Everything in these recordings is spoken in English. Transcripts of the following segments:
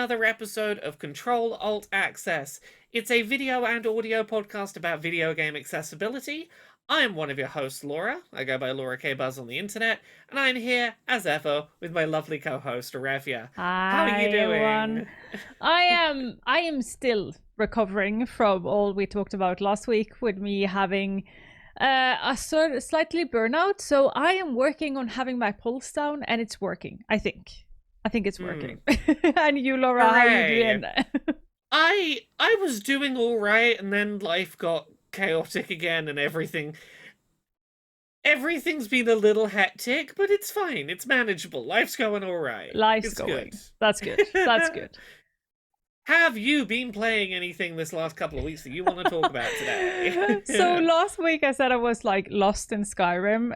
another episode of Control Alt Access. It's a video and audio podcast about video game accessibility. I am one of your hosts, Laura. I go by Laura K. Buzz on the internet, and I'm here, as ever, with my lovely co-host, Arevya. How are you Hi doing? everyone. I am still recovering from all we talked about last week with me having a sort of slightly burnout. So I am working on having my pulse down, and it's working. I think it's working. And you, Laura, how are you doing? I was doing all right, and then life got chaotic again, and everything's been a little hectic, but it's fine. It's manageable. Life's going all right. Life's going. Good. That's good. That's good. Have you been playing anything this last couple of weeks that you want to talk about today? So last week I said I was like lost in Skyrim.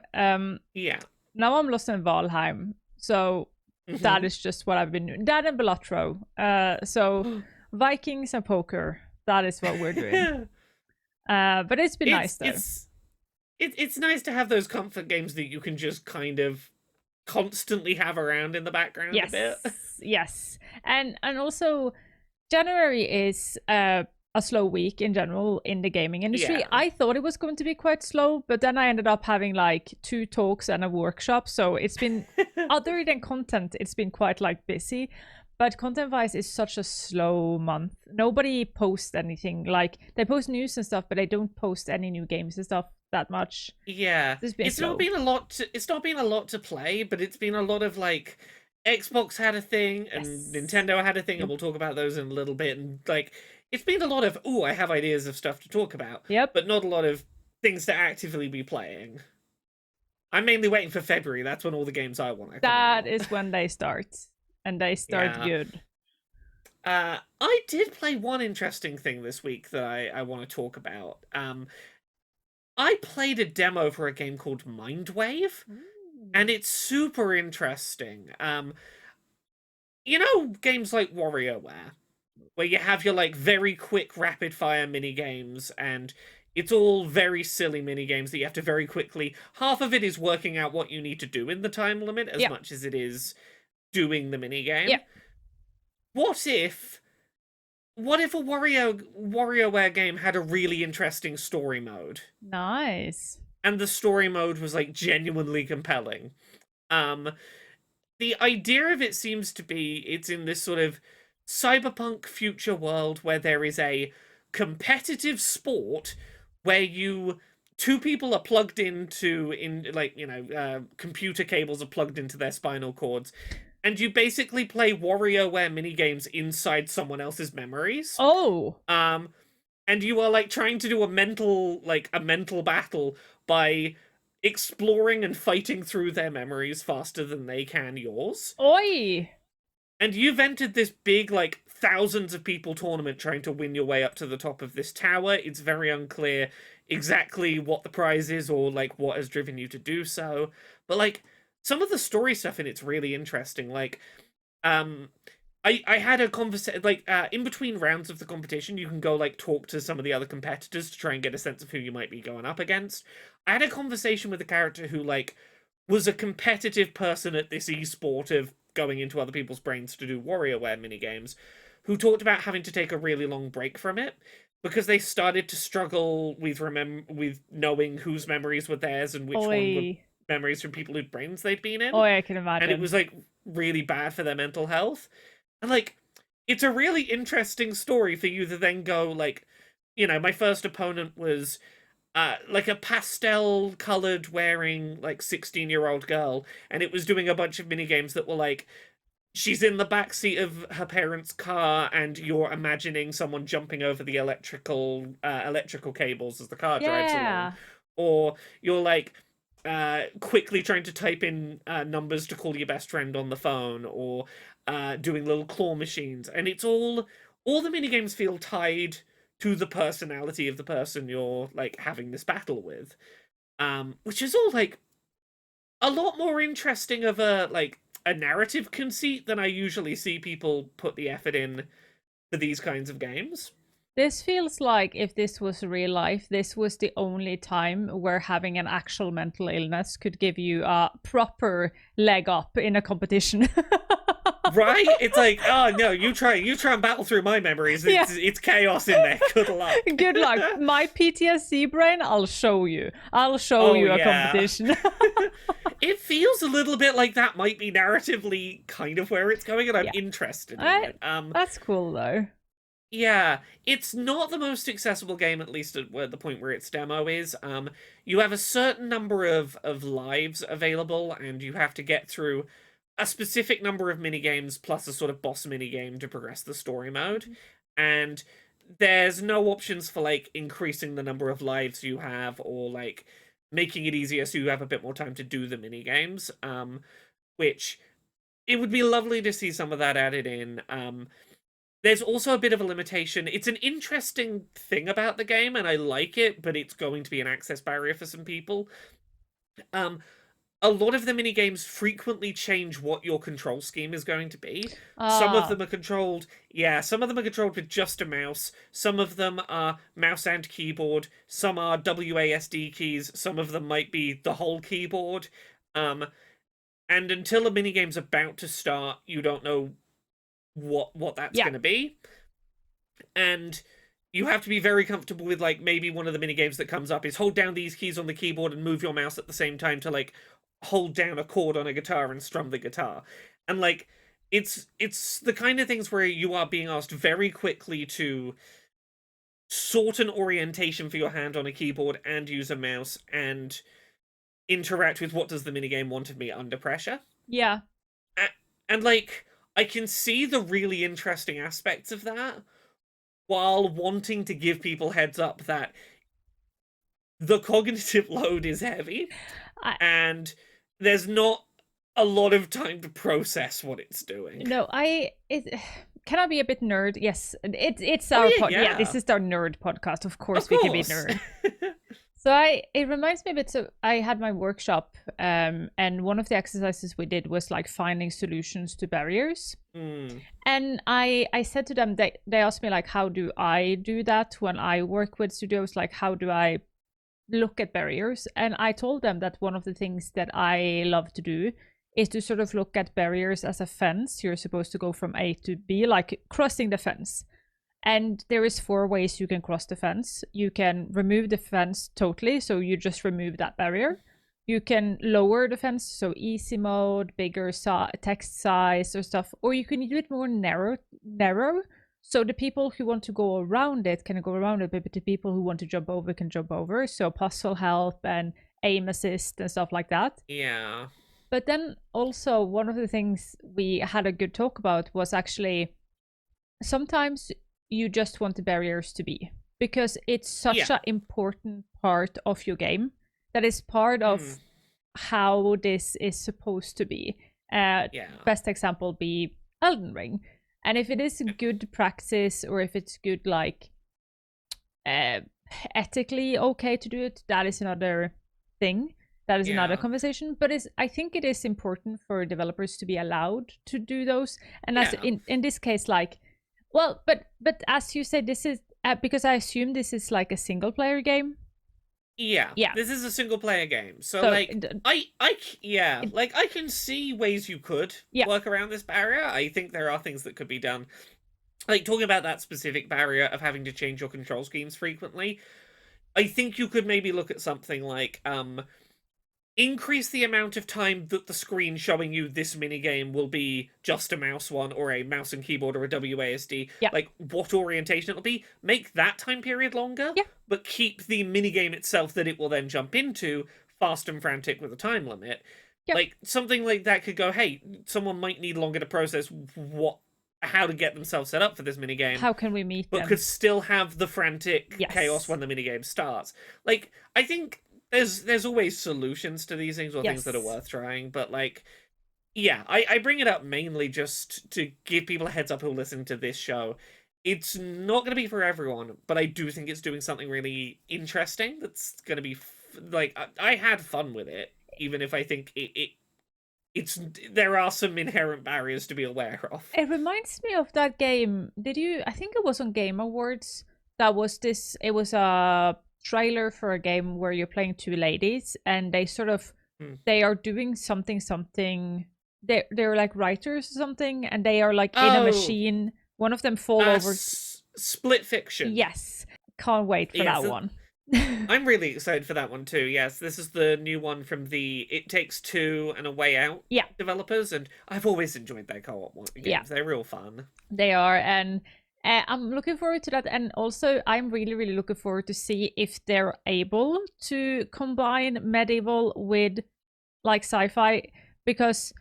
Yeah. Now I'm lost in Valheim. So that is just what I've been doing. That and Balatro. So Vikings and poker. That is what we're doing. But it's been nice though. It's nice to have those comfort games that you can just kind of constantly have around in the background a bit. Yes. And also January is a slow week in general in the gaming industry. Yeah. I thought it was going to be quite slow, but then I ended up having like 2 talks and a workshop. So it's been, other than content, it's been quite like busy. But content-wise, it's such a slow month. Nobody posts anything. Like, they post news and stuff, but they don't post any new games and stuff that much. Yeah. It's not been a lot to play, but it's been a lot of like Xbox had a thing and Nintendo had a thing, and we'll talk about those in a little bit. And like, it's been a lot of, I have ideas of stuff to talk about. Yep. But not a lot of things to actively be playing. I'm mainly waiting for February. That's when all the games I want to come out. That is when they start. And they start good. I did play one interesting thing this week that I want to talk about. I played a demo for a game called Mindwave, and it's super interesting. You know, games like WarioWare, where you have your like very quick rapid fire mini games, and it's all very silly mini games that you have to very quickly. Half of it is working out what you need to do in the time limit, as much as it is doing the mini game. Yeah. What if a WarioWare game had a really interesting story mode? Nice. And the story mode was like genuinely compelling. The idea of it seems to be it's in this sort of cyberpunk future world where there is a competitive sport where 2 people are plugged into computer cables are plugged into their spinal cords. And you basically play WarioWare minigames inside someone else's memories. Oh. And you are like trying to do a mental battle by exploring and fighting through their memories faster than they can yours. Oi. And you've entered this big, like, thousands of people tournament trying to win your way up to the top of this tower. It's very unclear exactly what the prize is or like what has driven you to do so. But like, some of the story stuff in it's really interesting. Like, I had a conversation, like, in between rounds of the competition, you can go, like, talk to some of the other competitors to try and get a sense of who you might be going up against. I had a conversation with a character who, like, was a competitive person at this esport of going into other people's brains to do WarioWare minigames, who talked about having to take a really long break from it because they started to struggle with knowing whose memories were theirs and which one were memories from people whose brains they'd been in. Oh, I can imagine. And it was like really bad for their mental health. And like, it's a really interesting story for you to then go like, you know, my first opponent was like a pastel colored wearing like 16-year-old girl, and it was doing a bunch of mini games that were like, she's in the backseat of her parents' car and you're imagining someone jumping over the electrical cables as the car drives along. Or you're like quickly trying to type in numbers to call your best friend on the phone, or doing little claw machines. And it's all the minigames feel tied to the personality of the person you're like having this battle with. Which is all like a lot more interesting of a narrative conceit than I usually see people put the effort in for these kinds of games. This feels like if this was real life, this was the only time where having an actual mental illness could give you a proper leg up in a competition. Right? It's like, oh no, you try and battle through my memories. Yeah. It's chaos in there. Good luck. Good luck. My PTSD brain, I'll show you. I'll show Oh you a yeah. competition. It feels a little bit like that might be narratively kind of where it's going, and I'm Yeah. interested in it. That's cool though. Yeah, it's not the most accessible game, at least at the point where its demo is. You have a certain number of lives available, and you have to get through a specific number of minigames plus a sort of boss minigame to progress the story mode. And there's no options for, like, increasing the number of lives you have or, like, making it easier so you have a bit more time to do the minigames. Which, it would be lovely to see some of that added in. There's also a bit of a limitation. It's an interesting thing about the game, and I like it, but it's going to be an access barrier for some people. A lot of the minigames frequently change what your control scheme is going to be. Some of them are controlled, some of them are controlled with just a mouse. Some of them are mouse and keyboard. Some are WASD keys. Some of them might be the whole keyboard. And until a minigame's about to start, you don't know what that's going to be. And you have to be very comfortable with, like, maybe one of the minigames that comes up is hold down these keys on the keyboard and move your mouse at the same time to, like, hold down a chord on a guitar and strum the guitar. And, like, it's the kind of things where you are being asked very quickly to sort an orientation for your hand on a keyboard and use a mouse and interact with what does the minigame want of me under pressure. Yeah. And, like, I can see the really interesting aspects of that while wanting to give people heads up that the cognitive load is heavy and there's not a lot of time to process what it's doing. No, can I be a bit nerd? Yes, it's our yeah. This is our nerd podcast. Of course, we can be nerd. So it reminds me a bit. So I had my workshop, and one of the exercises we did was like finding solutions to barriers. And I said to them, they asked me like, how do I do that when I work with studios? Like, how do I look at barriers? And I told them that one of the things that I love to do is to sort of look at barriers as a fence. You're supposed to go from A to B, like crossing the fence. And there is 4 ways you can cross the fence. You can remove the fence totally, so you just remove that barrier. You can lower the fence, so easy mode, bigger text size or stuff. Or you can do it more narrow, so the people who want to go around it can go around it, but the people who want to jump over can jump over. So puzzle help and aim assist and stuff like that. Yeah. But then also one of the things we had a good talk about was actually sometimes you just want the barriers to be, because it's such an important part of your game that is part of how this is supposed to be. Best example be Elden Ring. And if it is good practice, or if it's good, like, ethically okay to do it, that is another thing. That is another conversation. But I think it is important for developers to be allowed to do those. And as in this case, like, well, but as you said, this is because I assume this is like a single player game. Yeah. This is a single player game. So like, I can see ways you could work around this barrier. I think there are things that could be done. Like, talking about that specific barrier of having to change your control schemes frequently, I think you could maybe look at something like, increase the amount of time that the screen showing you this minigame will be just a mouse one, or a mouse and keyboard, or a WASD. Like, what orientation it'll be. Make that time period longer, but keep the minigame itself that it will then jump into fast and frantic with a time limit. Like, something like that could go, hey, someone might need longer to process how to get themselves set up for this minigame. How can we meet them? But could still have the frantic chaos when the minigame starts. Like, I think there's always solutions to these things, or things that are worth trying, but like, I bring it up mainly just to give people a heads up who listen to this show. It's not going to be for everyone, but I do think it's doing something really interesting that's going to be like, I had fun with it, even if I think there are some inherent barriers to be aware of. It reminds me of that game. I think it was on Game Awards. It was a trailer for a game where you're playing 2 ladies, and they sort of they are doing something they're like writers or something, and they are like in a Oh, machine. One of them fall over. Split Fiction. Yes, can't wait for Yes, that one. I'm really excited for that one too. Yes, this is the new one from the It Takes Two and A Way Out Yeah, developers, and I've always enjoyed their co-op games. yeah, They're real fun. they are, and I'm looking forward to that. And also, I'm really, really looking forward to see if they're able to combine medieval with like sci-fi, because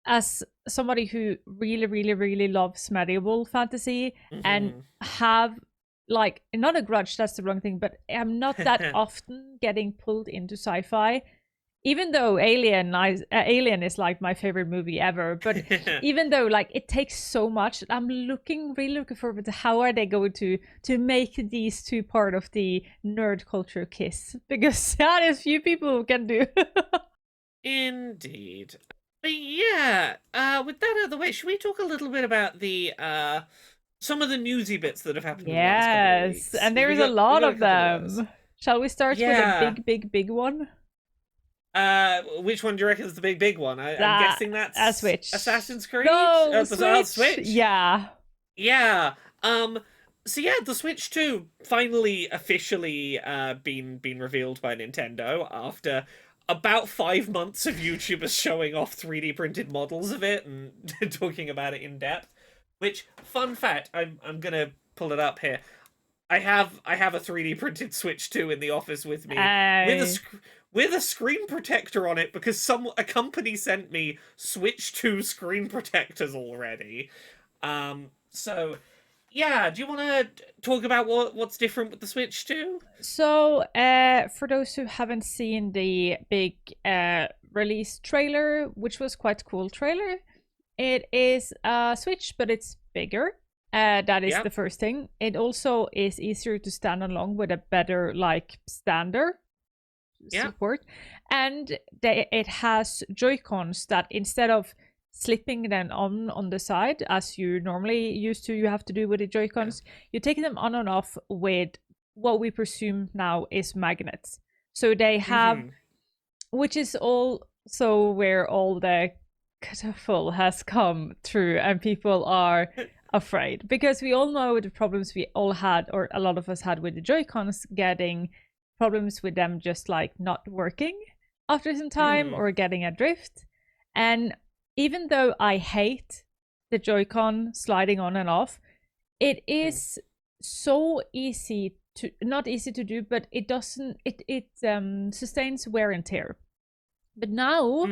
as somebody who really, really, really loves medieval fantasy and have like not a grudge, that's the wrong thing, but I'm not that often getting pulled into sci-fi. Even though Alien is like my favorite movie ever, but even though like it takes so much, I'm really looking forward to how are they going to make these two part of the nerd culture kiss, because there's few people who can do. Indeed. But yeah, with that out of the way, should we talk a little bit about the some of the newsy bits that have happened in the last couple of weeks? Yes, and there's a lot of them. Of Shall we start with a big one? Which one do you reckon is the big one? I'm guessing that's a Switch. Assassin's Creed. No, Switch. Yeah. Yeah. So yeah, the Switch 2 finally officially been revealed by Nintendo after about 5 months of YouTubers showing off 3D printed models of it and talking about it in depth. Which, fun fact, I'm gonna pull it up here. I have a 3D printed Switch 2 in the office with me with a screen protector on it because a company sent me Switch 2 screen protectors already. So yeah, do you want to talk about what's different with the Switch 2? So, for those who haven't seen the big release trailer, which was quite a cool trailer, it is a Switch, but it's bigger. That is the first thing. It also is easier to stand along with a better like stander support, and it has Joy-Cons that instead of slipping them on the side as you normally used to, you have to do with the Joy-Cons, you take them on and off with what we presume now is magnets. So they have, which is also where all the kerfuffle has come through, and people are afraid, because we all know the problems we all had, or a lot of us had, with the Joy-Cons, getting problems with them just like not working after some time or getting adrift. And even though I hate the Joy-Con sliding on and off, it is so easy to, not easy to do, but it doesn't, it sustains wear and tear. But now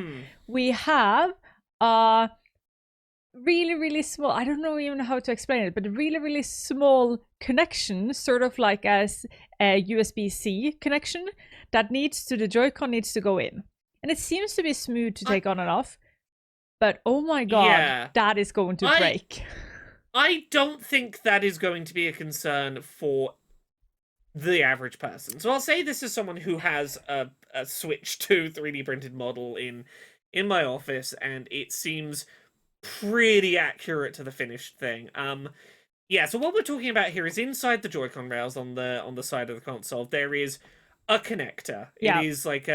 we have a really, really small, I don't know even how to explain it, but a really, really small connection, sort of like as a USB-C connection that needs to, the Joy-Con needs to go in. And it seems to be smooth to take on and off, but oh my god, that is going to break. I don't think that is going to be a concern for the average person. So I'll say this as someone who has a Switch 2 3D printed model in my office, and it seems pretty accurate to the finished thing. Yeah, so what we're talking about here is inside the Joy-Con rails on the side of the console, there is a connector. It is like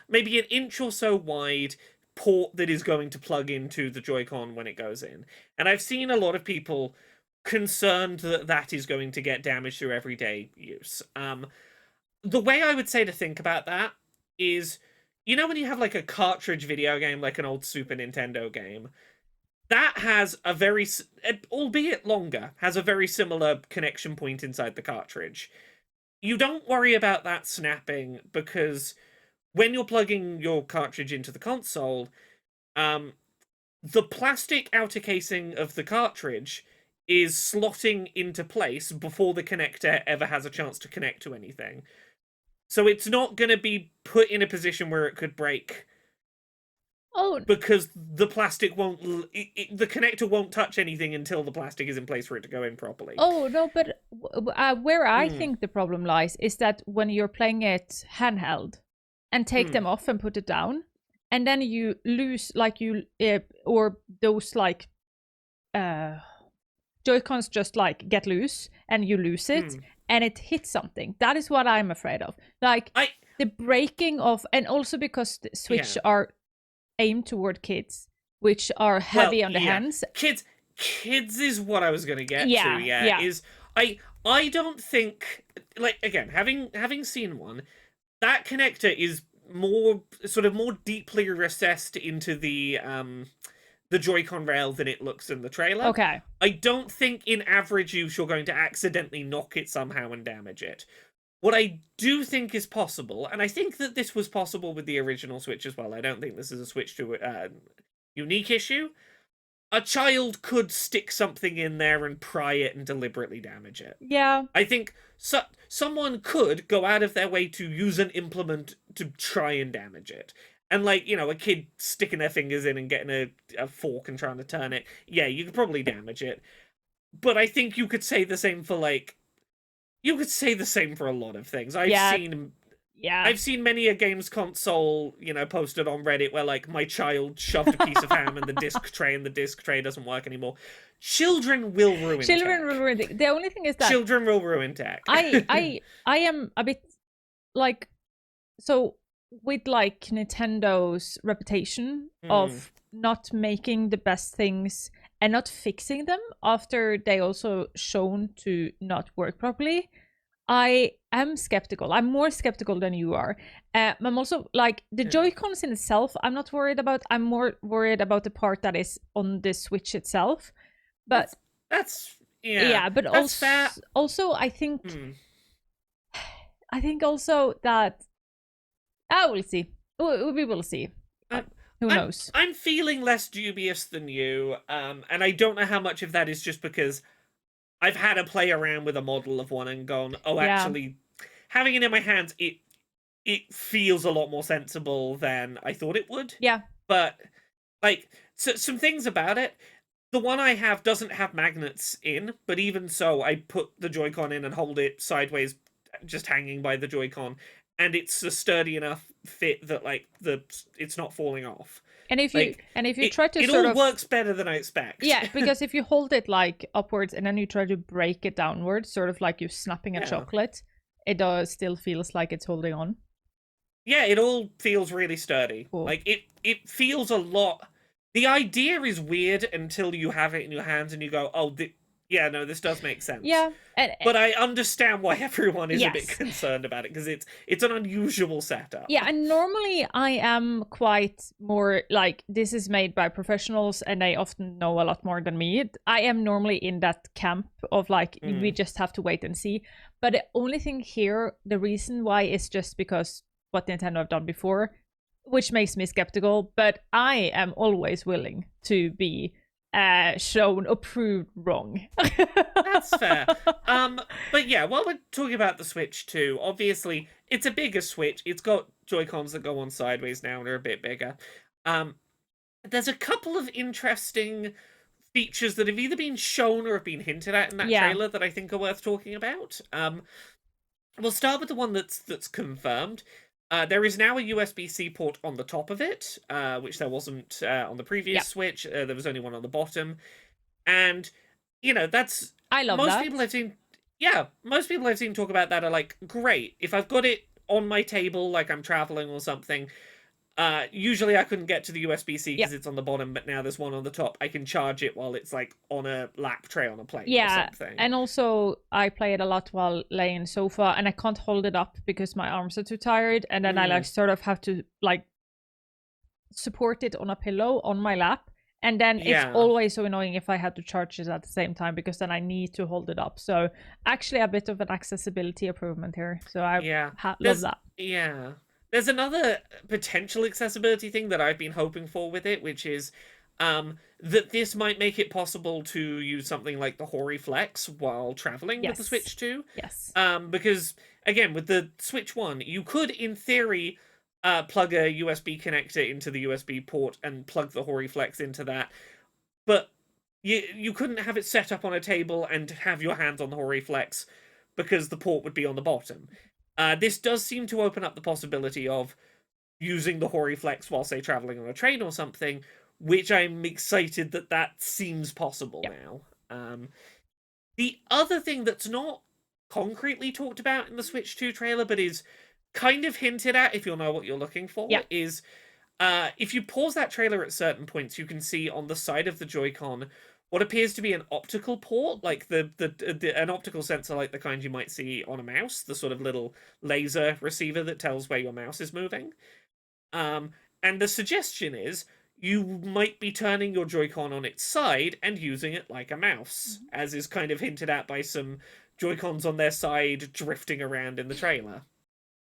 maybe an inch or so wide port that is going to plug into the Joy-Con when it goes in. And I've seen a lot of people concerned that that is going to get damaged through everyday use. The way I would say to think about that is, you know when you have like a cartridge video game, like an old Super Nintendo game, that has a very, albeit longer, has a very similar connection point inside the cartridge. You don't worry about that snapping, because when you're plugging your cartridge into the console, the plastic outer casing of the cartridge is slotting into place before the connector ever has a chance to connect to anything. So it's not going to be put in a position where it could break. Oh, because the plastic won't, the connector won't touch anything until the plastic is in place for it to go in properly. Oh, no, but where I think the problem lies is that when you're playing it handheld and take them off and put it down, and then you lose, like or those like Joy-Cons just like get loose and you lose it and it hits something. That is what I'm afraid of. Like the breaking of, and also because the Switch are aimed toward kids, which are Well, heavy on the yeah, hands. kids is what I was gonna get to. Yeah, Yeah, yeah. is I don't think, like, again, having seen one, that connector is more sort of more deeply recessed into the Joy-Con rail than it looks in the trailer. Okay. I don't think in average use you're going to accidentally knock it somehow and damage it. What I do think is possible, and I think that this was possible with the original Switch as well. I don't think this is a Switch to unique issue. A child could stick something in there and pry it and deliberately damage it. Yeah. I think someone could go out of their way to use an implement to try and damage it. And, like, a kid sticking their fingers in and getting a fork and trying to turn it, yeah, you could probably damage it. But I think you could say the same for, like, you could say the same for a lot of things. I've seen many a games console, posted on Reddit where, like, my child shoved a piece of ham in the disc tray and the disc tray doesn't work anymore. Children will ruin Children tech. will ruin it. The only thing is that children will ruin tech. I am a bit like, so with like Nintendo's reputation of not making the best things and not fixing them after they also shown to not work properly, I am skeptical. I'm more skeptical than you are. I'm also like the Joy-Cons in itself, I'm not worried about. I'm more worried about the part that is on the Switch itself. But that's but that's also I think also that we'll see. We will see. Who knows? I'm feeling less dubious than you, and I don't know how much of that is just because I've had a play around with a model of one and gone, oh, actually, having it in my hands, it feels a lot more sensible than I thought it would. Yeah. But, like, some things about it. The one I have doesn't have magnets in, but even so, I put the Joy-Con in and hold it sideways, just hanging by the Joy-Con, and it's a sturdy enough fit that, like, it's not falling off. And if you try to it sort all of works better than I expect. Yeah, because if you hold it like upwards and then you try to break it downwards, sort of like you're snapping a chocolate, it still feels like it's holding on. Yeah, it all feels really sturdy. Cool. Like it feels a lot. The idea is weird until you have it in your hands and you go, oh, no, this does make sense. Yeah, but I understand why everyone is a bit concerned about it, because it's an unusual setup. Yeah, and normally I am quite more like, this is made by professionals and they often know a lot more than me. I am normally in that camp of like, we just have to wait and see. But the only thing here, the reason why is just because what Nintendo have done before, which makes me skeptical, but I am always willing to be shown or proved wrong. That's fair. But yeah, while we're talking about the Switch 2, obviously it's a bigger Switch. It's got Joy-Cons that go on sideways now and are a bit bigger. There's a couple of interesting features that have either been shown or have been hinted at in that trailer that I think are worth talking about. We'll start with the one that's confirmed. There is now a USB-C port on the top of it, which there wasn't on the previous Switch. There was only one on the bottom. And, that's... I love most that. People I've seen... Yeah, most people I've seen talk about that are like, great, if I've got it on my table, like I'm traveling or something, usually I couldn't get to the USB-C because it's on the bottom, but now there's one on the top. I can charge it while it's like on a lap tray on a plane or something. And also I play it a lot while laying sofa and I can't hold it up because my arms are too tired, and then I like sort of have to like support it on a pillow on my lap, and then it's always so annoying if I had to charge it at the same time because then I need to hold it up. So actually a bit of an accessibility improvement here. So I love that. Yeah. There's another potential accessibility thing that I've been hoping for with it, which is that this might make it possible to use something like the Hori Flex while traveling with the Switch 2. Yes. Because, again, with the Switch 1, you could, in theory, plug a USB connector into the USB port and plug the Hori Flex into that. But you couldn't have it set up on a table and have your hands on the Hori Flex because the port would be on the bottom. This does seem to open up the possibility of using the Hori Flex while, say, traveling on a train or something, which I'm excited that seems possible now. The other thing that's not concretely talked about in the Switch 2 trailer, but is kind of hinted at, if you'll know what you're looking for, is If you pause that trailer at certain points, you can see on the side of the Joy-Con what appears to be an optical port, like an optical sensor, like the kind you might see on a mouse, the sort of little laser receiver that tells where your mouse is moving. Um, and the suggestion is you might be turning your Joy-Con on its side and using it like a mouse, as is kind of hinted at by some Joy-Cons on their side drifting around in the trailer.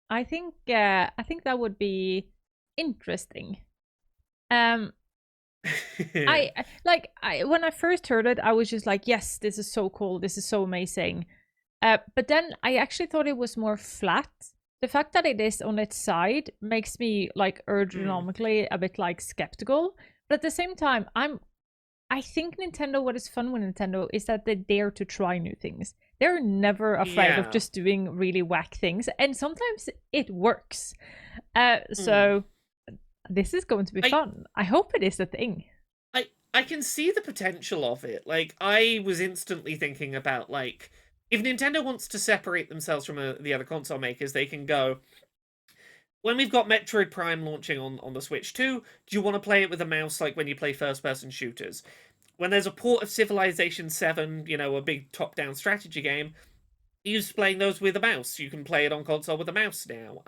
I think that would be interesting. I when I first heard it, I was just like, yes, this is so cool, this is so amazing. But then I actually thought it was more flat. The fact that it is on its side makes me like ergonomically a bit like skeptical. But at the same time, I think Nintendo, what is fun with Nintendo is that they dare to try new things. They're never afraid of just doing really whack things, and sometimes it works. So this is going to be fun. I hope it is a thing. I can see the potential of it. Like, I was instantly thinking about, like, if Nintendo wants to separate themselves from the other console makers, they can go, when we've got Metroid Prime launching on the Switch 2, do you want to play it with a mouse like when you play first-person shooters? When there's a port of Civilization 7, you know, a big top-down strategy game, use playing those with a mouse. You can play it on console with a mouse now.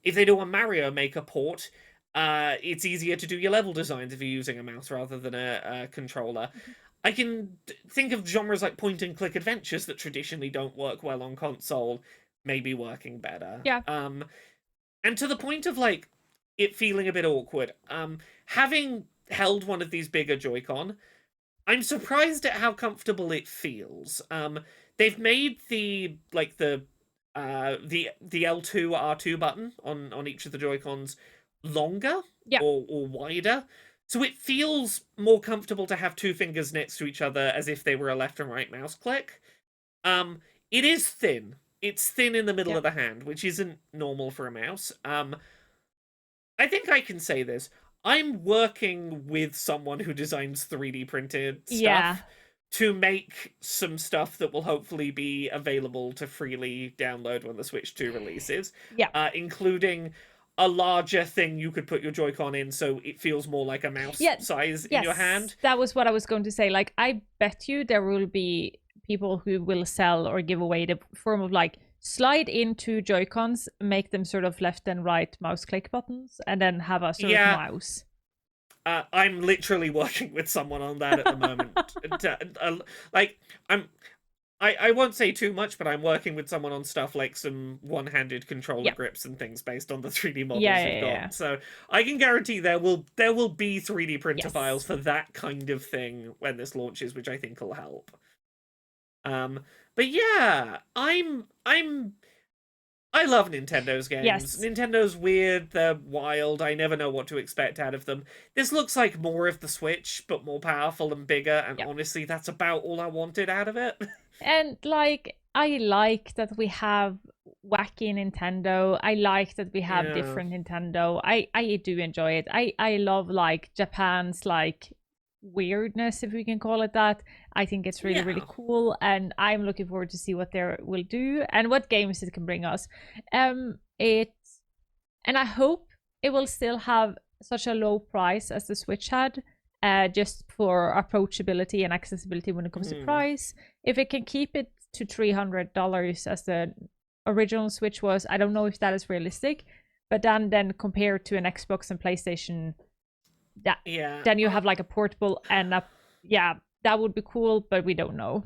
If they do a Mario Maker port, it's easier to do your level designs if you're using a mouse rather than a controller. I can think of genres like point-and-click adventures that traditionally don't work well on console, maybe working better. Yeah. And to the point of, like, it feeling a bit awkward, having held one of these bigger Joy-Con, I'm surprised at how comfortable it feels. They've made the L2 R2 button on each of the Joy-Cons longer or wider, so it feels more comfortable to have two fingers next to each other as if they were a left and right mouse click. It is thin. It's thin in the middle of the hand, which isn't normal for a mouse. I think I can say this. I'm working with someone who designs 3D printed stuff to make some stuff that will hopefully be available to freely download when the Switch 2 releases. Including a larger thing you could put your Joy-Con in so it feels more like a mouse size in your hand. That was what I was going to say. Like, I bet you there will be people who will sell or give away the form of like slide into Joy-Cons, make them sort of left and right mouse click buttons, and then have a sort of mouse. I'm literally working with someone on that at the moment. I won't say too much, but I'm working with someone on stuff like some one-handed controller grips and things based on the 3D models we've got. So I can guarantee there will be 3D printer files for that kind of thing when this launches, which I think will help. But yeah, I love Nintendo's games. Nintendo's weird, they're wild, I never know what to expect out of them. This looks like more of the Switch, but more powerful and bigger, and honestly, that's about all I wanted out of it. And, like, I like that we have wacky Nintendo. I like that we have different Nintendo. I do enjoy it. I love, like, Japan's, like, weirdness, if we can call it that. I think it's really really cool, and I'm looking forward to see what they will do and what games it can bring us. And I hope it will still have such a low price as the Switch had, just for approachability and accessibility when it comes to price. If it can keep it to $300 as the original Switch was, I don't know if that is realistic, but then compared to an Xbox and PlayStation, then you have like a portable and that would be cool, but we don't know.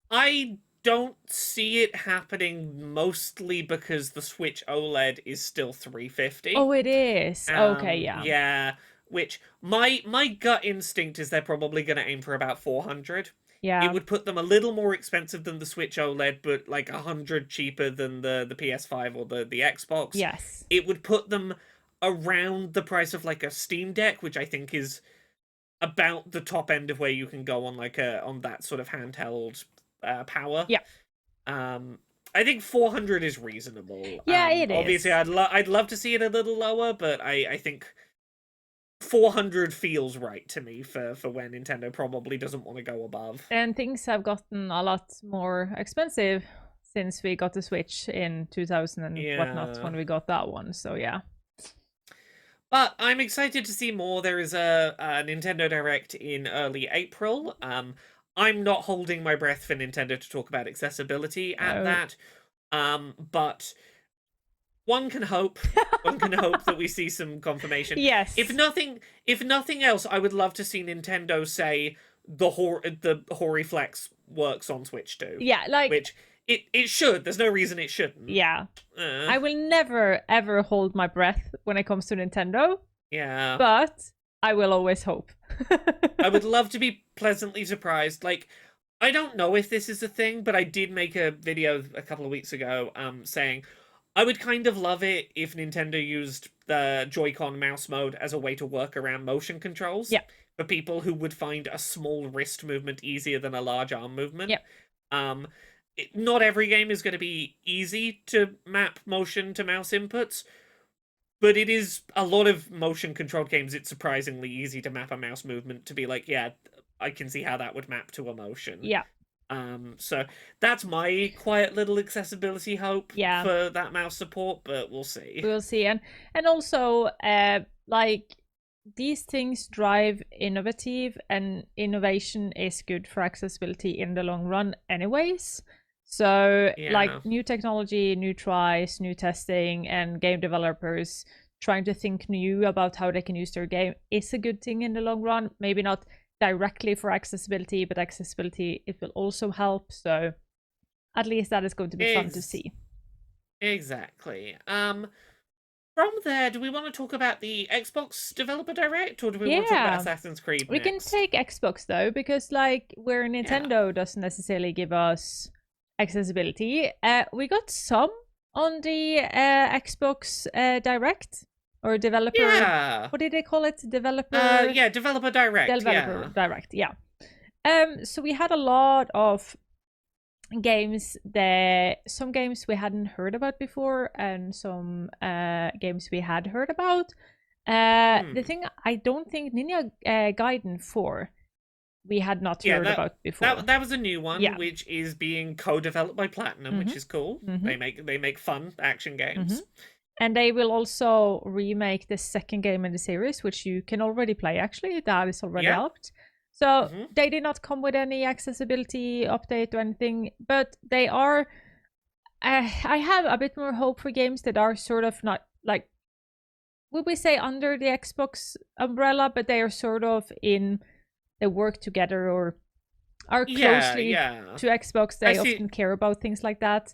I don't see it happening, mostly because the Switch OLED is still $350. Oh, it is. Okay, yeah, which my gut instinct is they're probably going to aim for about $400. It would put them a little more expensive than the Switch OLED, but like $100 cheaper than the PS5 or the Xbox. Yes, it would put them around the price of like a Steam Deck, which I think is about the top end of where you can go on like on that sort of handheld power. I think 400 is reasonable. It is. Obviously, I'd love to see it a little lower, but I think 400 feels right to me for where Nintendo probably doesn't want to go above. And things have gotten a lot more expensive since we got the Switch in 2000 and whatnot when we got that one. So yeah. But I'm excited to see more. There is a Nintendo Direct in early April. I'm not holding my breath for Nintendo to talk about accessibility at that. But one can hope. One can hope that we see some confirmation. Yes. If nothing else, I would love to see Nintendo say the HoriFlex works on Switch too. Yeah, like which it should. There's no reason it shouldn't. Yeah. I will never ever hold my breath when it comes to Nintendo. Yeah. But I will always hope. I would love to be pleasantly surprised. Like, I don't know if this is a thing, but I did make a video a couple of weeks ago saying I would kind of love it if Nintendo used the Joy-Con mouse mode as a way to work around motion controls. Yeah. For people who would find a small wrist movement easier than a large arm movement. Yeah. Not every game is going to be easy to map motion to mouse inputs, but it is a lot of motion controlled games. It's surprisingly easy to map a mouse movement to be like, yeah, I can see how that would map to a motion. Yeah. So that's my quiet little accessibility hope for that mouse support, but we'll see. We'll see. And also, like, these things drive innovative, and innovation is good for accessibility in the long run anyways. So like new technology, new tries, new testing, and game developers trying to think new about how they can use their game is a good thing in the long run. Maybe not directly for accessibility, but accessibility, it will also help. So at least that is going to be fun to see. Exactly. From there, do we want to talk about the Xbox Developer Direct, or do we want to talk about Assassin's Creed next? We can take Xbox though, because like where Nintendo doesn't necessarily give us accessibility, we got some on the Xbox Direct or developer. Yeah. What did they call it? Developer. Developer Direct. Direct. Yeah. So we had a lot of games there. Some games we hadn't heard about before, and some games we had heard about. The thing I don't think Ninja Gaiden 4. We had not heard about before. That was a new one, which is being co-developed by Platinum, which is cool. They make fun action games. And they will also remake the second game in the series, which you can already play, actually. That is already out. So they did not come with any accessibility update or anything, but they are... I have a bit more hope for games that are sort of not, like, would we say under the Xbox umbrella, but they are sort of in... They work together or are closely to Xbox. They often care about things like that.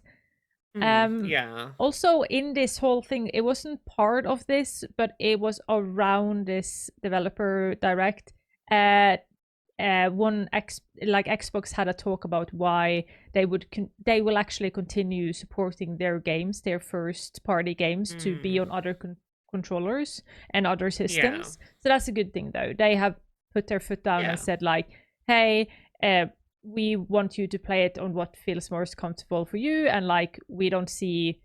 Also, in this whole thing, it wasn't part of this, but it was around this developer direct. Xbox had a talk about why they will actually continue supporting their games, their first party games, to be on other controllers and other systems. So that's a good thing, though. They have put their foot down and said like, hey, we want you to play it on what feels most comfortable for you, and like we don't see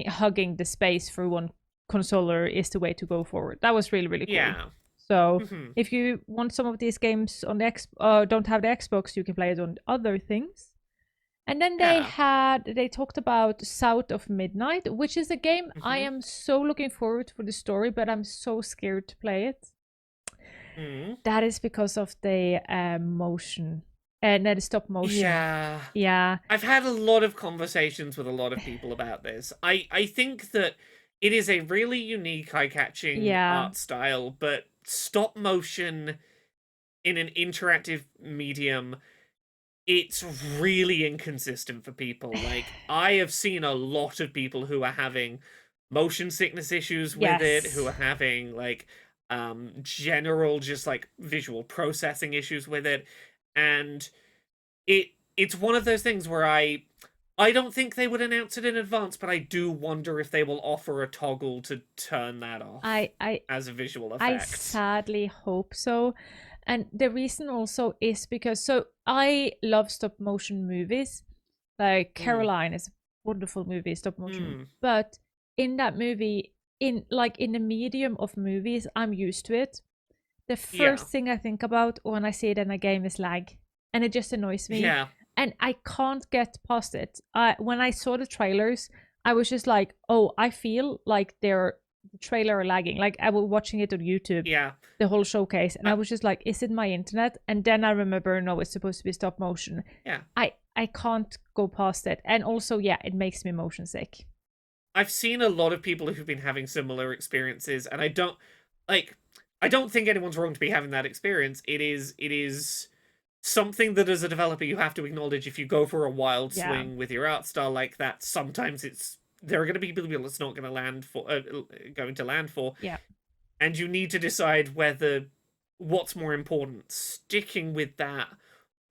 hugging the space for one controller is the way to go forward. That was really, really cool. So if you want some of these games on the don't have the Xbox, you can play it on other things. And then they talked about South of Midnight, which is a game I am so looking forward for the story, but I'm so scared to play it. That is because of the motion and the stop motion. Yeah. I've had a lot of conversations with a lot of people about this. I think that it is a really unique, eye-catching art style, but stop motion in an interactive medium, it's really inconsistent for people. Like, I have seen a lot of people who are having motion sickness issues with it, who are having like general just like visual processing issues with it, and it's one of those things where I don't think they would announce it in advance, but I do wonder if they will offer a toggle to turn that off as a visual effect. I sadly hope so. And the reason also is because I love stop motion movies. Like Caroline is a wonderful movie, stop motion. But in that movie, in the medium of movies, I'm used to it. The first thing I think about when I see it in a game is lag, and it just annoys me. And I can't get past it. When I saw the trailers, I was just like, oh, I feel like they're the trailer lagging. Like I was watching it on YouTube, Yeah. the whole showcase, and Uh, I was just like, is it my internet? And then I remember, no, it's supposed to be stop motion. yeah. I can't go past it. And also, yeah, it makes me motion sick. I've seen a lot of people who've been having similar experiences, and I don't think anyone's wrong to be having that experience. It is something that as a developer you have to acknowledge. If you go for a wild Yeah. swing with your art style like that, sometimes there are going to be people it's not going to land for, Yeah. and you need to decide what's more important, sticking with that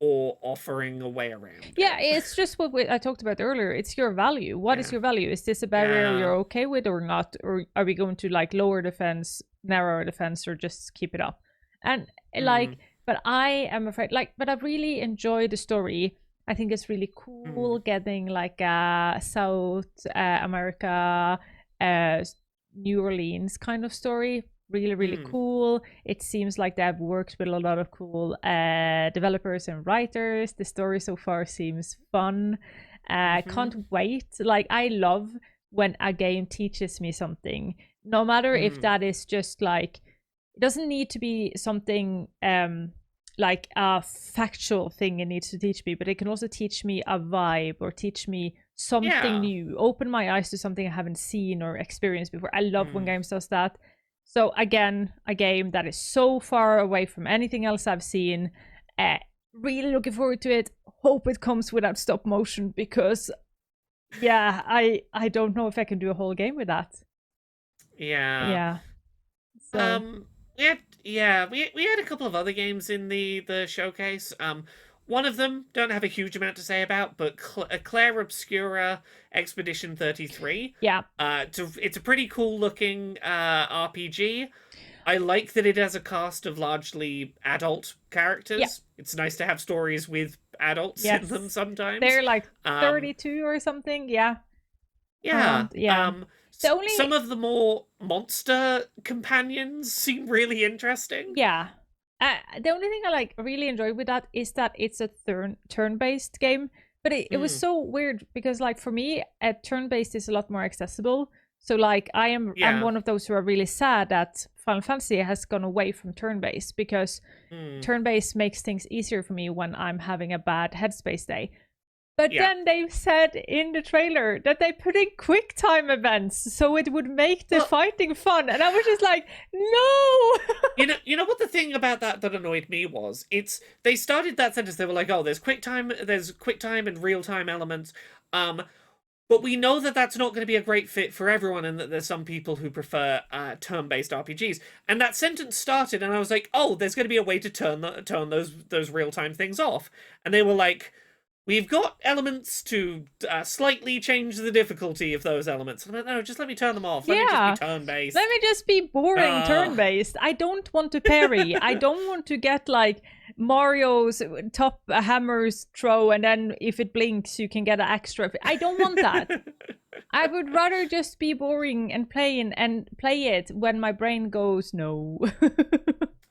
or offering a way around Yeah, it. it's just what I talked about earlier. It's your value. What is Yeah. your value? Is this a barrier Yeah. you're okay with or not? Or are we going to like lower defense, narrow defense, or just keep it up? And like, Mm. but I am afraid, like, but I really enjoy the story. I think it's really Mm. cool getting like a South America, uh, New Orleans kind of story. Really, really Mm. cool. It seems like they've worked with a lot of cool developers and writers. The story so far seems fun. Mm-hmm. Can't wait. Like, I love when a game teaches me something, no matter if Mm. that is just like, it doesn't need to be something like a factual thing it needs to teach me, but it can also teach me a vibe or teach me something Yeah. new, open my eyes to something I haven't seen or experienced before. I love when Mm. games does that. So again, a game that is so far away from anything else I've seen. Really looking forward to it. Hope it comes without stop motion because, yeah, I don't know if I can do a whole game with that. Yeah. Yeah. So Um, we had a couple of other games in the showcase. One of them don't have a huge amount to say about, but Clair Obscura Expedition 33. yeah, It's a pretty cool looking RPG. I like that it has a cast of largely adult yeah, characters. It's nice to have stories with adults in them yes. sometimes. They're like Um, 32 or something. Yeah. yeah. Around, yeah. The Some only, of the more monster companions seem really interesting. yeah. The only thing I like really enjoy with that is that it's a turn-based game, but it was Mm, so weird because like for me, a turn-based is a lot more accessible. So like I'm yeah. one of those who are really sad that Final Fantasy has gone away from turn-based because Mm, turn-based makes things easier for me when I'm having a bad headspace day. But yeah. then they said in the trailer that they put in quick time events so it would make the Well, fighting fun. And I was just like, no! you know what the thing about that annoyed me was? They started that sentence. They were like, "Oh, there's quick time and real time elements." Um, but we know that that's not going to be a great fit for everyone, and that there's some people who prefer turn-based RPGs. And that sentence started, and I was like, "Oh, there's going to be a way to turn those real-time things off." And they were like, "We've got elements to slightly change the difficulty of those elements." And I'm like, "No, just let me turn them off. Let me just be Yeah. Let turn-based." me just be boring turn Uh, based. I don't want to parry. I don't want to get like Mario's top hammers throw and then if it blinks you can get an extra. I don't want that. I would rather just be boring and playing and play it when my brain goes no.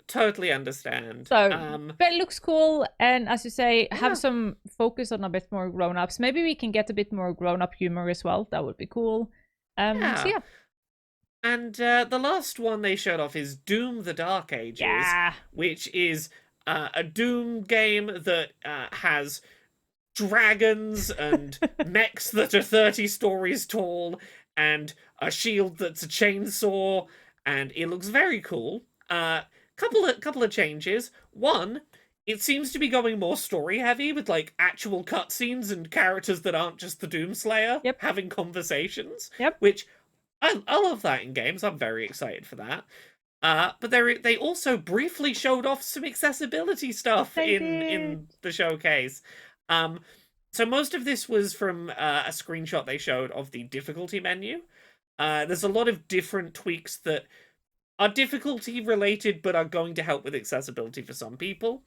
totally understand. So, but it looks cool, and as you say, have Yeah, some focus on a bit more grown-ups. Maybe we can get a bit more grown-up humor as well. That would be cool. So yeah. yeah, And the last one they showed off is Doom: The Dark Ages, yeah, which is a Doom game that has dragons and mechs that are 30 stories tall and a shield that's a chainsaw, and it looks very cool. Couple of changes. One, it seems to be going more story heavy with like actual cutscenes and characters that aren't just the Doomslayer yep, having conversations, yep. which I love that in games. I'm very excited for that. But they also briefly showed off some accessibility stuff They did. in the showcase. Um, so most of this was from a screenshot they showed of the difficulty menu. There's a lot of different tweaks that are difficulty related, but are going to help with accessibility for some people.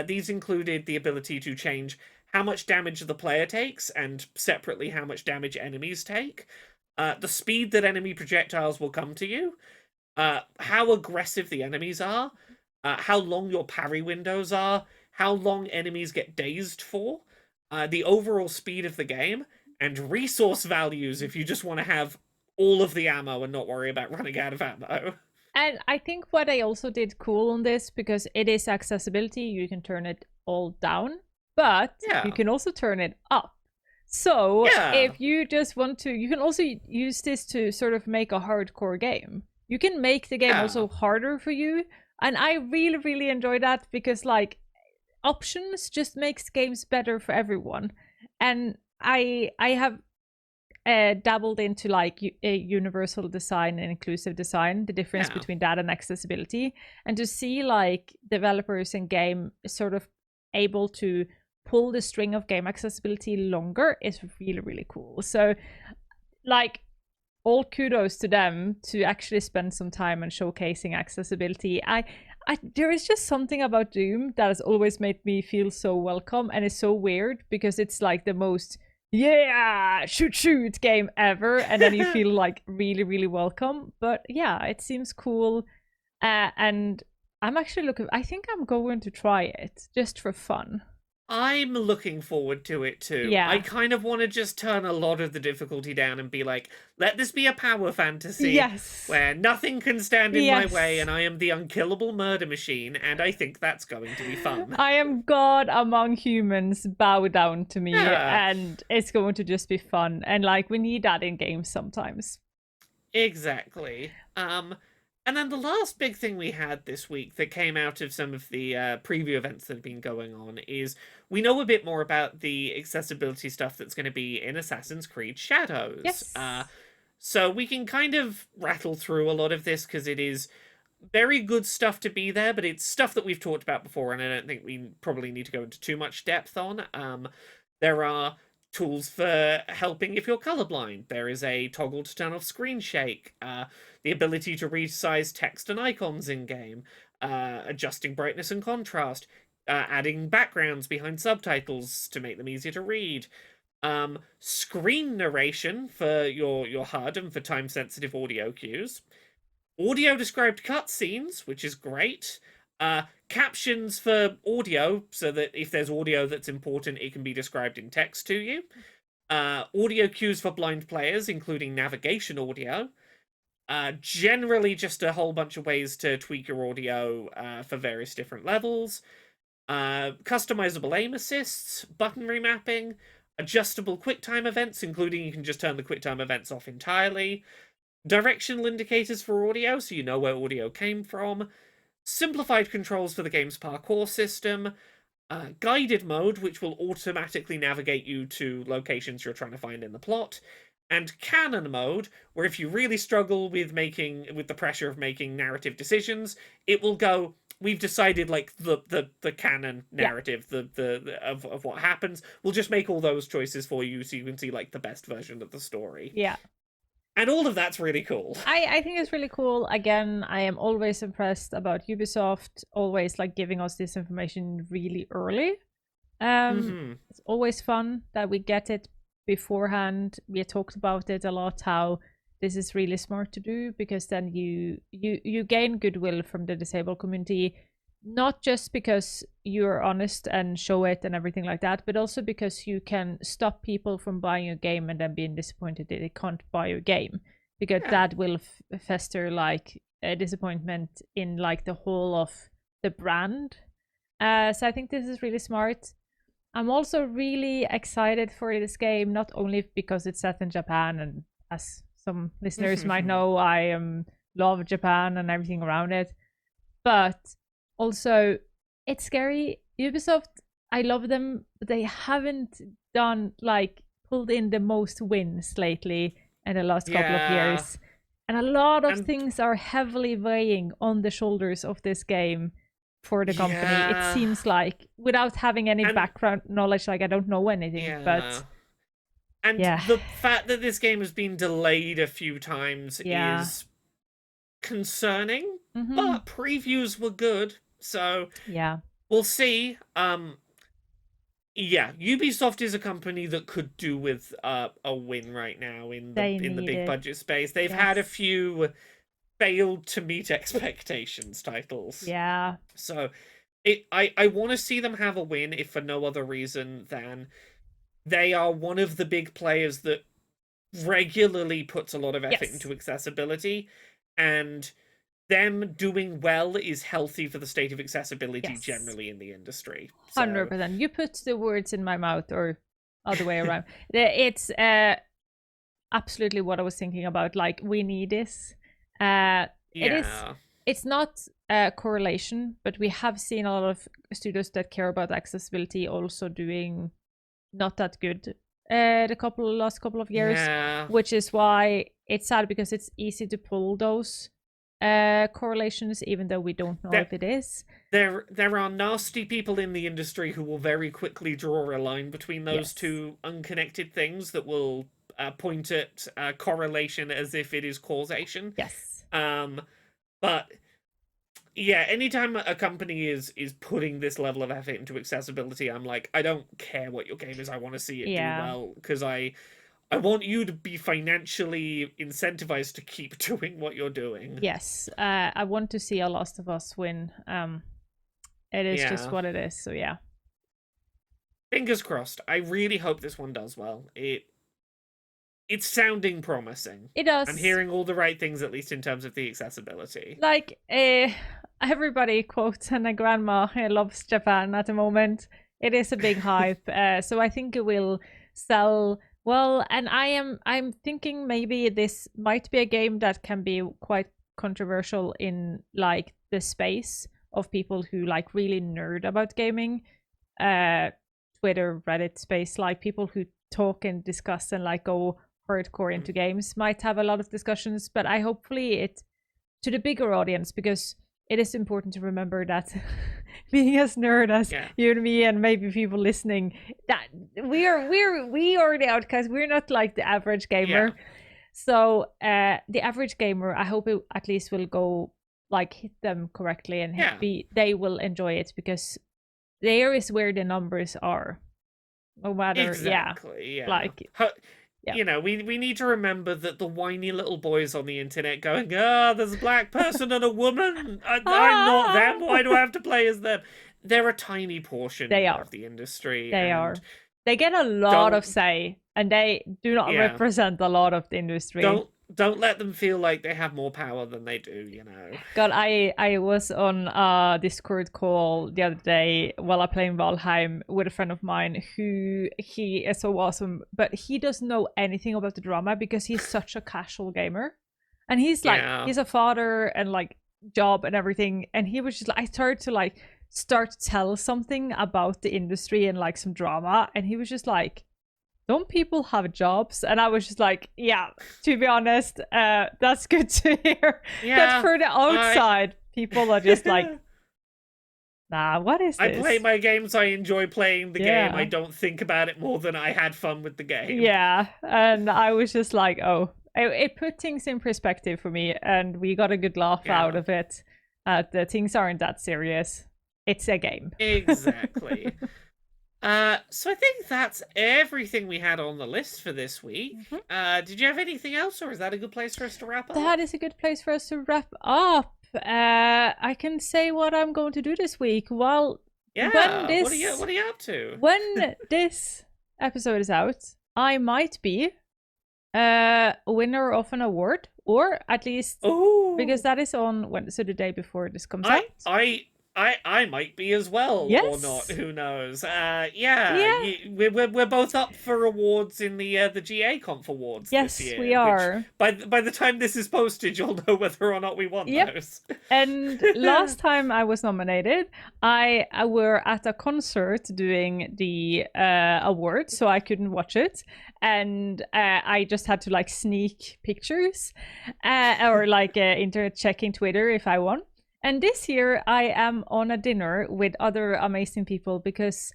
These included the ability to change how much damage the player takes, and separately how much damage enemies take. The speed that enemy projectiles will come to you, how aggressive the enemies are, how long your parry windows are, how long enemies get dazed for, the overall speed of the game, and resource values if you just want to have all of the ammo and not worry about running out of ammo. And I think what I also did cool on this, because it is accessibility, you can turn it all down, but Yeah. you can also turn it up. So Yeah. if you just want to, you can also use this to sort of make a hardcore game. You can make the game also harder for you. And I really, really enjoy that, because like options just makes games better for everyone. And I have dabbled into like a universal design and inclusive design, the difference between that and accessibility, and to see like developers in game sort of able to pull the string of game accessibility longer is really, really cool. So like all kudos to them to actually spend some time on showcasing accessibility. There is just something about Doom that has always made me feel so welcome, and it's so weird because it's like the most shoot game ever, and then you feel like really, really welcome. But yeah, it seems cool, and I'm actually I think I'm going to try it just for fun. I'm looking forward to it too. Yeah. I kind of want to just turn a lot of the difficulty down and be like, let this be a power fantasy. Yes. Where nothing can stand in my way and I am the unkillable murder machine, and I think that's going to be fun. I am God among humans, bow down to me, and it's going to just be fun. And like, we need that in games sometimes. Exactly. And then the last big thing we had this week that came out of some of the preview events that have been going on is we know a bit more about the accessibility stuff that's going to be in Assassin's Creed Shadows. Yes. So we can kind of rattle through a lot of this because it is very good stuff to be there, but it's stuff that we've talked about before, and I don't think we probably need to go into too much depth on. There are tools for helping if you're colorblind. There is a toggle to turn off screen shake, the ability to resize text and icons in game, adjusting brightness and contrast, adding backgrounds behind subtitles to make them easier to read, screen narration for your HUD and for time sensitive audio cues, audio described cutscenes, which is great. Captions for audio, so that if there's audio that's important, it can be described in text to you. Audio cues for blind players, including navigation audio. Generally, just a whole bunch of ways to tweak your audio for various different levels. Customizable aim assists, button remapping, adjustable QuickTime events, including you can just turn the QuickTime events off entirely. Directional indicators for audio, so you know where audio came from. Simplified controls for the game's parkour system. Guided mode, which will automatically navigate you to locations you're trying to find in the plot. And canon mode, where if you really struggle with the pressure of making narrative decisions, it will go, we've decided like the canon narrative, of what happens. We'll just make all those choices for you so you can see like the best version of the story. Yeah. And all of that's really cool. I think it's really cool. Again, I am always impressed about Ubisoft always like giving us this information really early. It's always fun that we get it beforehand. We talked about it a lot, how this is really smart to do, because then you gain goodwill from the disabled community, not just because you're honest and show it and everything like that, but also because you can stop people from buying a game and then being disappointed that they can't buy your game, because that will fester like a disappointment in like the whole of the brand. So I think this is really smart. I'm also really excited for this game, not only because it's set in Japan, and as some listeners might know, I love Japan and everything around it, but also it's scary. Ubisoft, I love them, but they haven't pulled in the most wins lately in the last couple of years, and a lot of things are heavily weighing on the shoulders of this game for the company. It seems like, without having any background knowledge, like I don't know anything, but the fact that this game has been delayed a few times is concerning. But previews were good, so we'll see. Ubisoft is a company that could do with a win right now in the big budget space. They've had a few failed to meet expectations titles. Yeah. So I want to see them have a win, if for no other reason than they are one of the big players that regularly puts a lot of effort Yes. into accessibility, and them doing well is healthy for the state of accessibility Yes. generally in the industry. 100%. You put the words in my mouth, or other way around. It's absolutely what I was thinking about. Like, we need this. It's not a correlation, but we have seen a lot of studios that care about accessibility also doing not that good the last couple of years, which is why it's sad, because it's easy to pull those correlations, even though we don't know if it is. There are nasty people in the industry who will very quickly draw a line between those two unconnected things that will point at correlation as if it is causation. Yes. But yeah, anytime a company is putting this level of effort into accessibility, I'm like, I don't care what your game is. I want to see it do well, because I want you to be financially incentivized to keep doing what you're doing. Yes, I want to see a Last of Us win. It is just what it is, so yeah. Fingers crossed. I really hope this one does well. It's sounding promising. It does. I'm hearing all the right things, at least in terms of the accessibility. Like, everybody, quote, and a grandma loves Japan at the moment. It is a big hype, so I think it will sell well. And I'm thinking maybe this might be a game that can be quite controversial in like the space of people who like really nerd about gaming, Twitter, Reddit space, like people who talk and discuss and like go hardcore into games might have a lot of discussions. But I hopefully it to the bigger audience, because it is important to remember that being as nerd as you and me and maybe people listening, that we are the outcasts. We're not like the average gamer. So the average gamer, I hope it at least will go like hit them correctly and they will enjoy it, because there is where the numbers are. No matter, like. You know, we need to remember that the whiny little boys on the internet going, there's a black person and a woman. I'm not them. Why do I have to play as them? They're a tiny portion of the industry. They are. They get a lot of say, and they do not represent a lot of the industry. Don't let them feel like they have more power than they do, you know. God, I was on a Discord call the other day while I playing Valheim with a friend of mine who he is so awesome, but he doesn't know anything about the drama because he's such a casual gamer. And he's like, he's a father and like job and everything. And he was just like, I started to start to tell something about the industry and like some drama. And he was just like, don't people have jobs? And I was just like, yeah, to be honest, that's good to hear. But for the outside, people are just like, nah, what is this? I play my games, I enjoy playing the game. I don't think about it more than I had fun with the game. Yeah, and I was just like, oh, it put things in perspective for me, and we got a good laugh out of it. The things aren't that serious. It's a game. Exactly. So I think that's everything we had on the list for this week. Did you have anything else, or is that a good place for us to wrap up? That is a good place for us to wrap up. I can say what I'm going to do this week. Well, what are you up to? When this episode is out, I might be a winner of an award, or at least because that is on Wednesday, the day before this comes out. I might be as well, or not. Who knows? We're both up for awards in the GA Conf Awards this year. Yes, we are. By the time this is posted, you'll know whether or not we won those. And last time I was nominated, I were at a concert doing the awards, so I couldn't watch it, and I just had to like sneak pictures, or like internet checking Twitter if I won. And this year I am on a dinner with other amazing people, because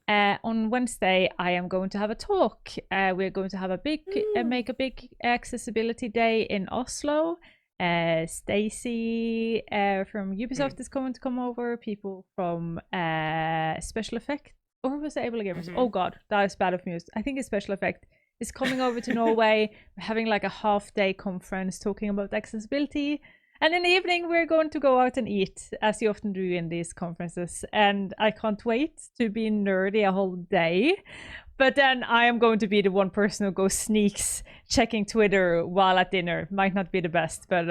on Wednesday I am going to have a talk. We're going to have a big, make a big accessibility day in Oslo. Stacy from Ubisoft is going to come over. People from Special Effect, or was it Able Gamers? Oh God, that is bad of news. I think it's Special Effect is coming over to Norway. We're having like a half-day conference talking about accessibility. And in the evening, we're going to go out and eat, as you often do in these conferences. And I can't wait to be nerdy a whole day. But then I am going to be the one person who goes sneaks checking Twitter while at dinner. Might not be the best, but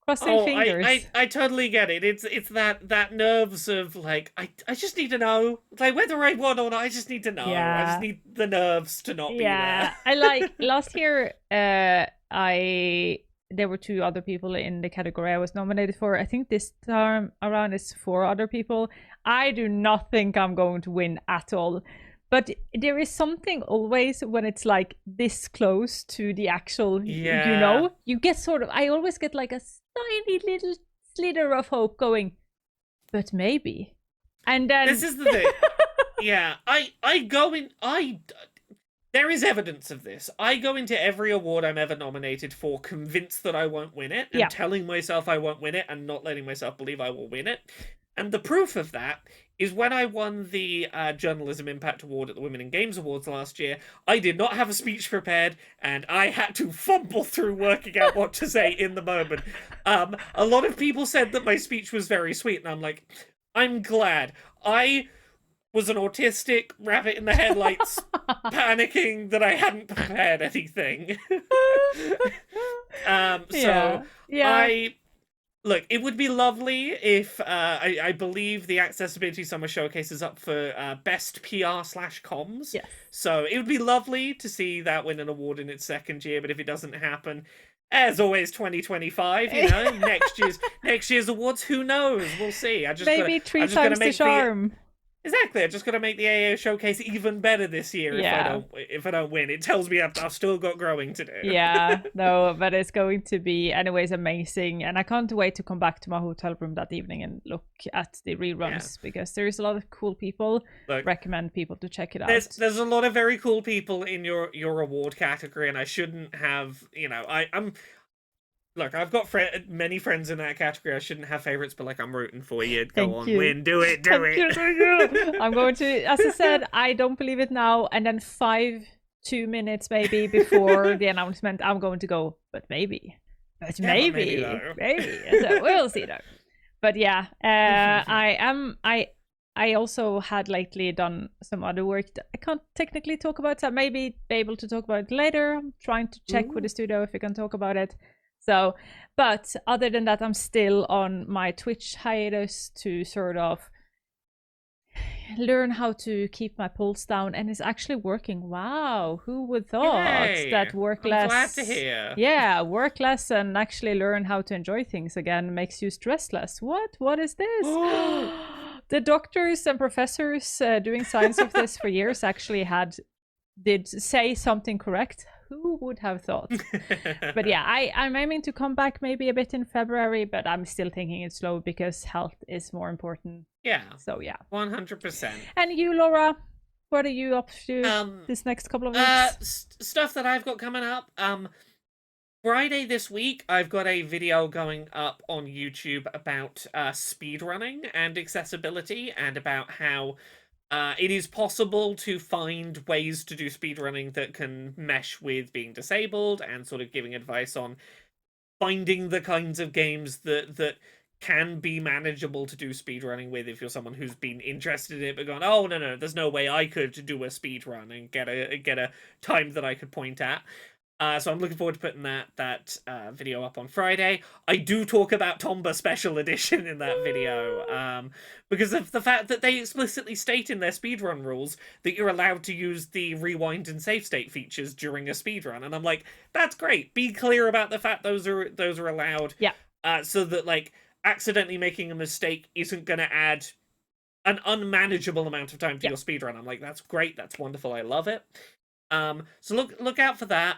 crossing fingers. I totally get it. It's that nerves of like I just need to know, like, whether I won or not. I just need to know. I just Yeah. need the nerves to not be Yeah. there. I like last year I there were 2 other people in the category I was nominated for. I think this time around it's 4 other people. I do not think I'm going to win at all. But there is something always when it's like this close to the actual, Yeah. you get sort of, I always get like a tiny little slither of hope going, but maybe. And then. This is the thing. Yeah. I go in. There is evidence of this. I go into every award I'm ever nominated for convinced that I won't win it, and telling myself I won't win it, and not letting myself believe I will win it. And the proof of that is when I won the Journalism Impact Award at the Women in Games Awards last year. I did not have a speech prepared, and I had to fumble through working out what to say in the moment. A lot of people said that my speech was very sweet, and I'm like, I'm glad. I was an autistic rabbit in the headlights panicking that I hadn't prepared anything. So look, it would be lovely if I believe the Accessibility Summer Showcase is up for Best PR/Comms. Yes. So it would be lovely to see that win an award in its second year, but if it doesn't happen, as always, 2025, next year's awards, who knows? We'll see. Maybe 3 times the charm. Exactly, I just got to make the AO showcase even better this year. If I don't win, it tells me I've still got growing to do. Yeah, no, but it's going to be anyways amazing, and I can't wait to come back to my hotel room that evening and look at the reruns because there is a lot of cool people. Recommend people to check it out. There's a lot of very cool people in your award category, and I shouldn't have. Look, I've got many friends in that category. I shouldn't have favorites, but like, I'm rooting for you. Go on, win, do it. I'm going to, as I said, I don't believe it now. And then 2 minutes maybe before the announcement, I'm going to go, but maybe. Maybe. So we'll see though. But yeah, I also had lately done some other work that I can't technically talk about, so maybe be able to talk about it later. I'm trying to check with the studio if we can talk about it. So, but other than that, I'm still on my Twitch hiatus to sort of learn how to keep my pulse down, and it's actually working. Wow, wwho would thought that work less? I'm glad to hear. Yeah, work less and actually learn how to enjoy things again makes you stress less. What is this? The doctors and professors doing science of this for years actually did say something correct. Who would have thought? But yeah, I'm aiming to come back maybe a bit in February, but I'm still thinking it's slow because health is more important. Yeah. So yeah. 100%. And you, Laura, what are you up to this next couple of weeks? Stuff that I've got coming up. Friday this week, I've got a video going up on YouTube about speedrunning and accessibility, and about how it is possible to find ways to do speedrunning that can mesh with being disabled, and sort of giving advice on finding the kinds of games that can be manageable to do speedrunning with if you're someone who's been interested in it but gone, oh no, there's no way I could do a speedrun and get a time that I could point at. So I'm looking forward to putting that video up on Friday. I do talk about Tomba Special Edition in that video, because of the fact that they explicitly state in their speedrun rules that you're allowed to use the rewind and save state features during a speedrun, and I'm like, that's great. Be clear about the fact those are allowed. Yeah. So that like accidentally making a mistake isn't going to add an unmanageable amount of time to your speedrun. I'm like, that's great. That's wonderful. I love it. So look out for that.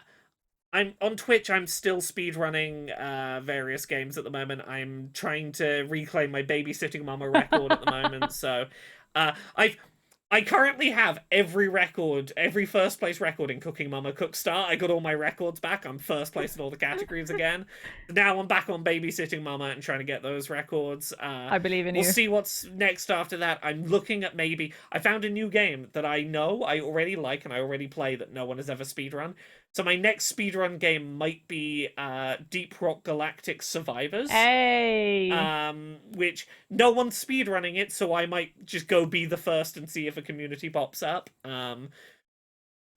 I'm on Twitch. I'm still speedrunning various games at the moment. I'm trying to reclaim my babysitting mama record at the moment. So I currently have every first place record in Cooking Mama Cookstar. I got all my records back. I'm first place in all the categories again. Now I'm back on Babysitting Mama and trying to get those records. I believe in you. We'll see what's next after that. I'm looking at I found a new game that I know I already like and I already play that no one has ever speedrun. So my next speedrun game might be Deep Rock Galactic Survivors. Hey! Which no one's speedrunning it, so I might just go be the first and see if a community pops up.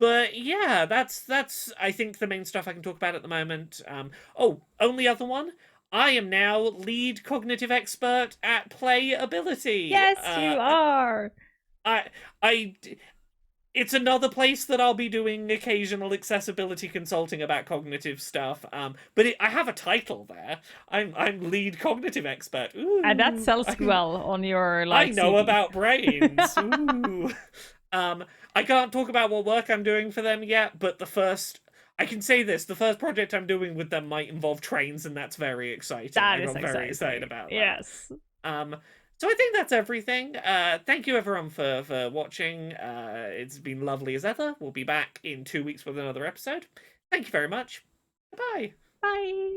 But yeah, that's I think the main stuff I can talk about at the moment. Oh, only other one. I am now lead cognitive expert at playability. Yes, you are. I I it's another place that I'll be doing occasional accessibility consulting about cognitive stuff. But I have a title there. I'm lead cognitive expert. Ooh, And that sells well on your I know CV. about brains. Ooh. I can't talk about what work I'm doing for them yet, but I can say this, the first project I'm doing with them might involve trains, and that's very exciting. That I is got very exciting. excited about that. Yes. So I think that's everything. Thank you everyone for watching. It's been lovely as ever. We'll be back in 2 weeks with another episode. Thank you very much. Bye. Bye.